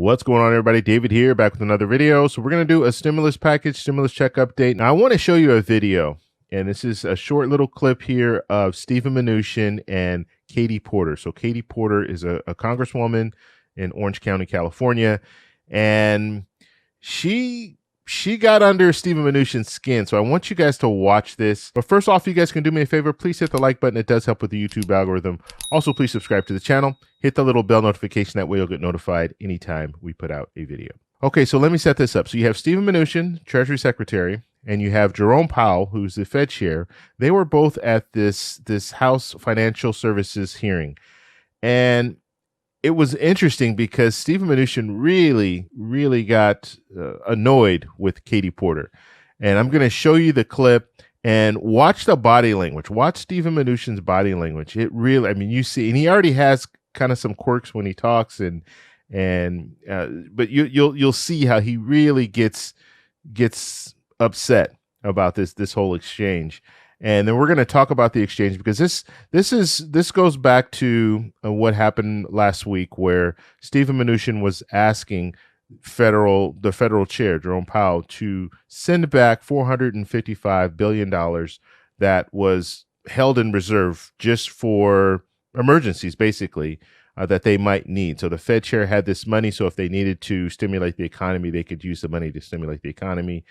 What's going on, everybody? David here, back with another video. So we're going to do a stimulus package, stimulus check update. Now, I want to show you a video, and this is a short little clip here of Stephen Mnuchin and Katie Porter. So Katie Porter is a congresswoman in Orange County, California, and she got under Stephen Mnuchin's skin. So I want you guys to watch this. But first off, you guys can do me a favor. Please hit the like button. It does help with the YouTube algorithm. Also, please subscribe to the channel. Hit the little bell notification. That way you'll get notified anytime we put out a video. Okay, so let me set this up. So you have Stephen Mnuchin, Treasury Secretary, and you have Jerome Powell, who's the Fed chair. They were both at this House Financial Services hearing. And it was interesting because Stephen Mnuchin really got annoyed with Katie Porter. And I'm going to show you the clip and watch the body language. Watch Stephen Mnuchin's body language. It really, I mean, you see, and he already has kind of some quirks when he talks, but you'll see how he really gets upset about this whole exchange. And then we're going to talk about the exchange because this goes back to what happened last week, where Stephen Mnuchin was asking the federal chair, Jerome Powell, to send back $455 billion that was held in reserve just for emergencies, basically, that they might need. So the Fed chair had this money, so if they needed to stimulate the economy, they could use the money to stimulate the economy,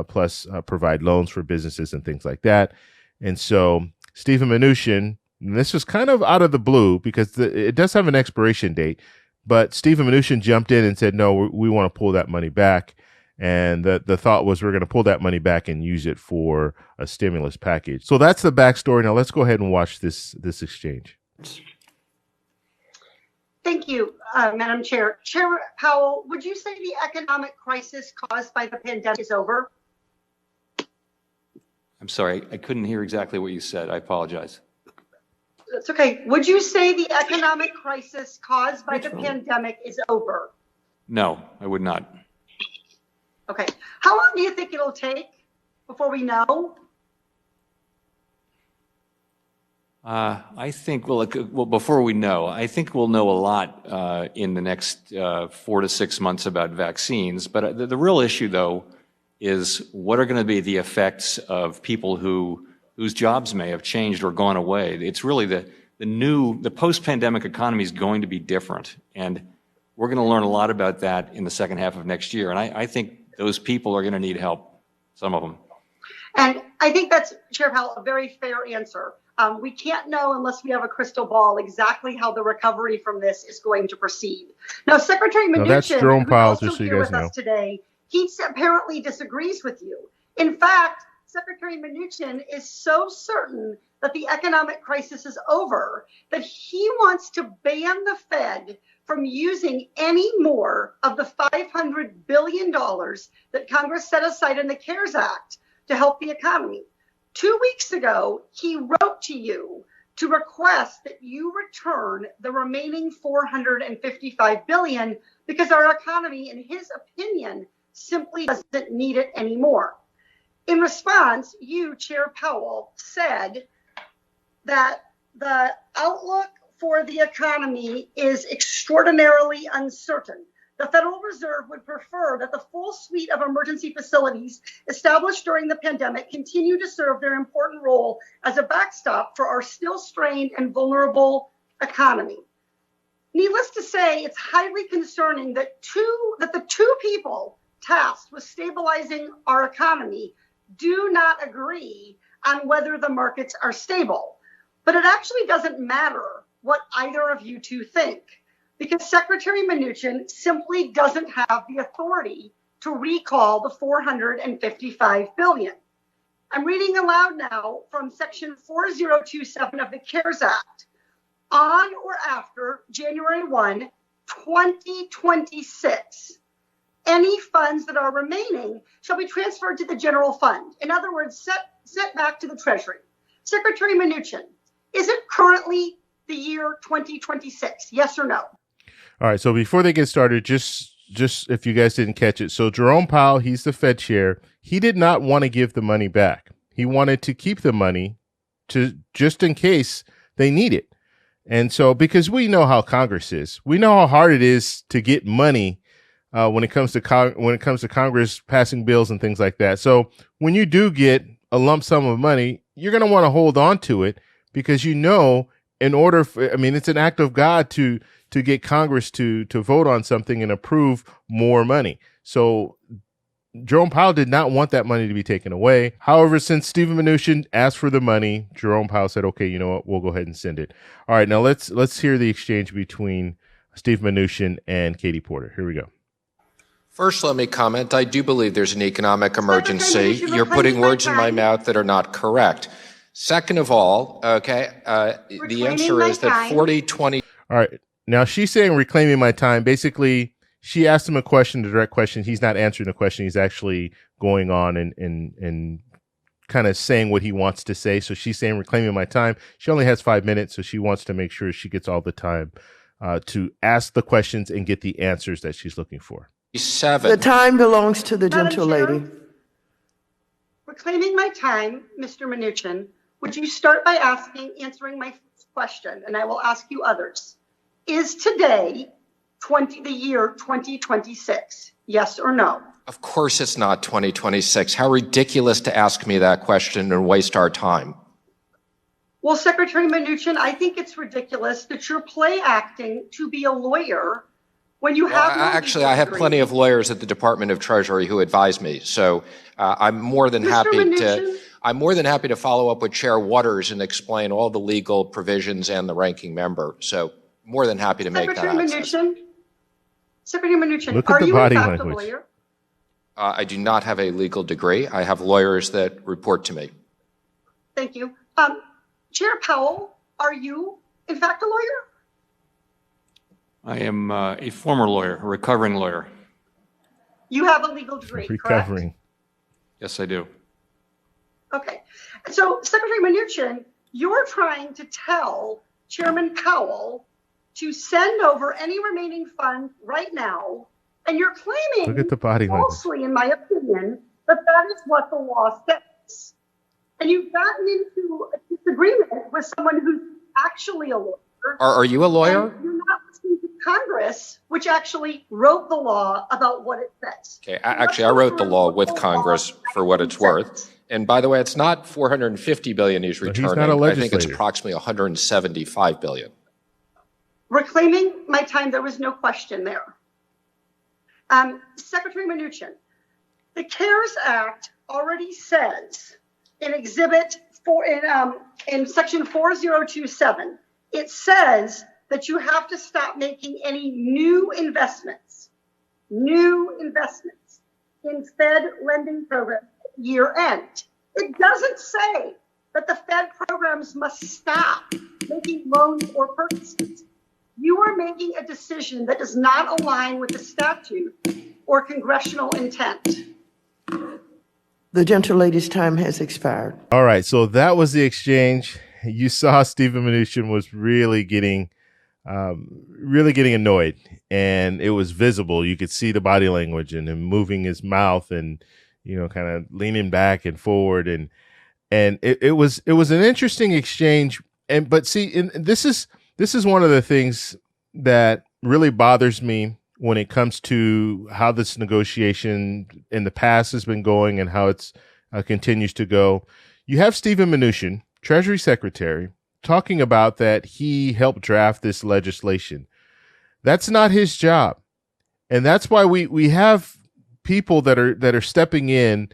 plus provide loans for businesses and things like that. And so Stephen Mnuchin, and this was kind of out of the blue because it does have an expiration date, but Stephen Mnuchin jumped in and said, no, we want to pull that money back. And the thought was we're going to pull that money back and use it for a stimulus package. So that's the backstory. Now let's go ahead and watch this exchange. Thank you, Madam Chair. Chair Powell, would you say the economic crisis caused by the pandemic is over? I'm sorry, I couldn't hear exactly what you said. I apologize. That's okay. Would you say the economic crisis caused by the pandemic is over? No, I would not. Okay. How long do you think it'll take before we know? I think, well, before we know, I think we'll know a lot in the next 4 to 6 months about vaccines. But the real issue, though, is what are going to be the effects of people whose jobs may have changed or gone away. It's really the post-pandemic economy is going to be different. And we're going to learn a lot about that in the second half of next year. And I think those people are going to need help, some of them. And I think that's, Chair Powell, a very fair answer. We can't know unless we have a crystal ball exactly how the recovery from this is going to proceed. Now, Secretary Mnuchin, that's Jerome Powell, who's also here with us today, he apparently disagrees with you. In fact, Secretary Mnuchin is so certain that the economic crisis is over that he wants to ban the Fed from using any more of the $500 billion that Congress set aside in the CARES Act to help the economy. 2 weeks ago, he wrote to you to request that you return the remaining $455 billion because our economy, in his opinion, simply doesn't need it anymore. In response, you, Chair Powell, said that the outlook for the economy is extraordinarily uncertain. The Federal Reserve would prefer that the full suite of emergency facilities established during the pandemic continue to serve their important role as a backstop for our still strained and vulnerable economy. Needless to say, it's highly concerning that the two people tasked with stabilizing our economy do not agree on whether the markets are stable. But it actually doesn't matter what either of you two think, because Secretary Mnuchin simply doesn't have the authority to recall the $455 billion. I'm reading aloud now from Section 4027 of the CARES Act. On or after January 1, 2026, any funds that are remaining shall be transferred to the general fund. In other words, sent back to the Treasury. Secretary Mnuchin, is it currently the year 2026? Yes or no? All right. So before they get started, just if you guys didn't catch it. So Jerome Powell, he's the Fed chair. He did not want to give the money back. He wanted to keep the money just in case they need it. And so, because we know how Congress is, we know how hard it is to get money when it comes to Congress passing bills and things like that. So when you do get a lump sum of money, you're going to want to hold on to it because in order it's an act of God to get Congress to vote on something and approve more money. So Jerome Powell did not want that money to be taken away. However, since Stephen Mnuchin asked for the money, Jerome Powell said, okay, you know what, we'll go ahead and send it. All right, now let's hear the exchange between Steve Mnuchin and Katie Porter. Here we go. First, let me comment. I do believe there's an economic emergency. You're putting words in my mouth that are not correct. Second of all, okay, the answer is that 40-20. All right, now she's saying reclaiming my time. Basically, she asked him a question, a direct question. He's not answering the question. He's actually going on and kind of saying what he wants to say. So she's saying reclaiming my time. She only has 5 minutes, so she wants to make sure she gets all the time to ask the questions and get the answers that she's looking for. The time belongs to the gentle lady. Reclaiming my time, Mr. Mnuchin, would you start by answering my question, and I will ask you others. Is today the year 2026? Yes or no? Of course it's not 2026. How ridiculous to ask me that question and waste our time. Well, Secretary Mnuchin, I think it's ridiculous that you're play acting to be a lawyer when you have actually, I have plenty of lawyers at the Department of Treasury who advise me. So I'm more than happy to follow up with Chair Waters and explain all the legal provisions and the ranking member. So more than happy to make that access. Secretary Mnuchin, look at the body language. A lawyer? I do not have a legal degree. I have lawyers that report to me. Thank you. Chair Powell, are you in fact a lawyer? I am a former lawyer, a recovering lawyer. You have a legal degree, recovering. Correct? Yes, I do. Okay. So, Secretary Mnuchin, you're trying to tell Chairman Powell to send over any remaining funds right now, and you're claiming, look at the body falsely, in my opinion, that is what the law says. And you've gotten into a disagreement with someone who's actually a lawyer. Are you a lawyer? You're not listening to Congress, which actually wrote the law about what it says. Okay, actually, I wrote the law with Congress for what it's worth. And by the way, it's not $450 billion he's returning. He's not a legislator. I think it's approximately $175 billion. Reclaiming my time, there was no question there. Secretary Mnuchin, the CARES Act already says in Exhibit 4, in Section 4027, it says that you have to stop making any new investments in Fed lending programs at year end. It doesn't say that the Fed programs must stop making loans or purchases. You are making a decision that does not align with the statute or congressional intent. The gentle lady's time has expired. All right, so that was the exchange. You saw Stephen Mnuchin was really getting annoyed, and it was visible. You could see the body language and him moving his mouth and, kind of leaning back and forward, and it was an interesting exchange. But see, this is one of the things that really bothers me when it comes to how this negotiation in the past has been going and how it's continues to go. You have Stephen Mnuchin, Treasury Secretary, talking about that he helped draft this legislation. That's not his job. And that's why we have people that are stepping in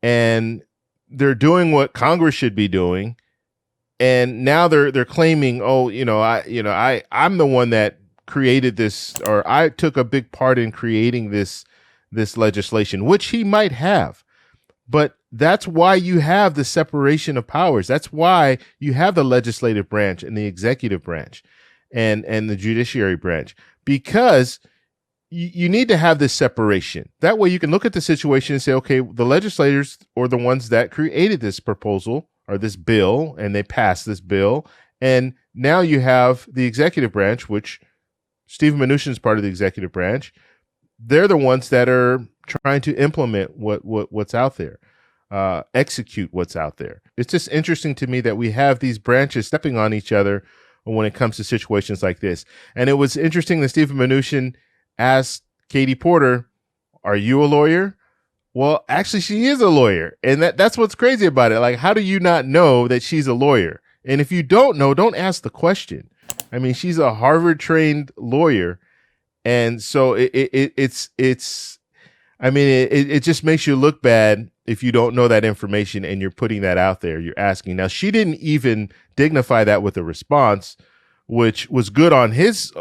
and they're doing what Congress should be doing. And now they're claiming, I'm the one that created this, or I took a big part in creating this legislation, which he might have. But that's why you have the separation of powers. That's why you have the legislative branch and the executive branch and the judiciary branch, because you need to have this separation. That way you can look at the situation and say, okay, the legislators or the ones that created this proposal or this bill, and they passed this bill. And now you have the executive branch, which Stephen Mnuchin is part of the executive branch. They're the ones that are trying to implement what's out there, execute what's out there. It's just interesting to me that we have these branches stepping on each other when it comes to situations like this. And it was interesting that Stephen Mnuchin asked Katie Porter, are you a lawyer? Well, actually, she is a lawyer. And that's what's crazy about it. Like, how do you not know that she's a lawyer? And if you don't know, don't ask the question. I mean, she's a Harvard-trained lawyer. And so it just makes you look bad if you don't know that information and you're putting that out there, you're asking. Now, she didn't even dignify that with a response, which was good on his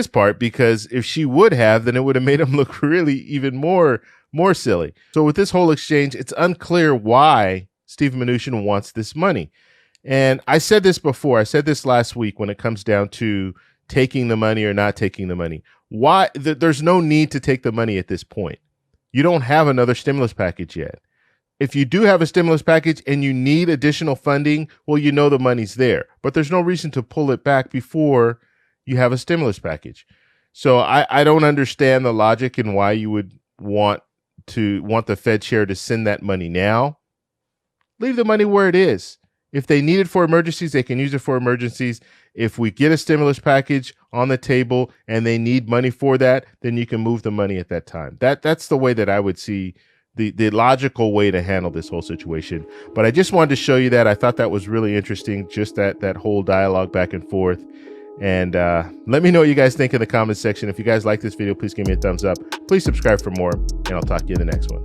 part, because if she would have, then it would have made him look really even more silly. So with this whole exchange, it's unclear why Stephen Mnuchin wants this money. And I said this before, I said this last week when it comes down to taking the money or not taking the money. Why? There's no need to take the money at this point. You don't have another stimulus package yet. If you do have a stimulus package and you need additional funding, well, you know the money's there, but there's no reason to pull it back before you have a stimulus package. So I don't understand the logic in why you would want the Fed chair to send that money now. Leave the money where it is. If they need it for emergencies, they can use it for emergencies. If we get a stimulus package on the table and they need money for that, then you can move the money at that time. That's the way that I would see the logical way to handle this whole situation. But I just wanted to show you that. I thought that was really interesting, just that whole dialogue back and forth. And let me know what you guys think in the comments section. If you guys like this video, please give me a thumbs up. Please subscribe for more, and I'll talk to you in the next one.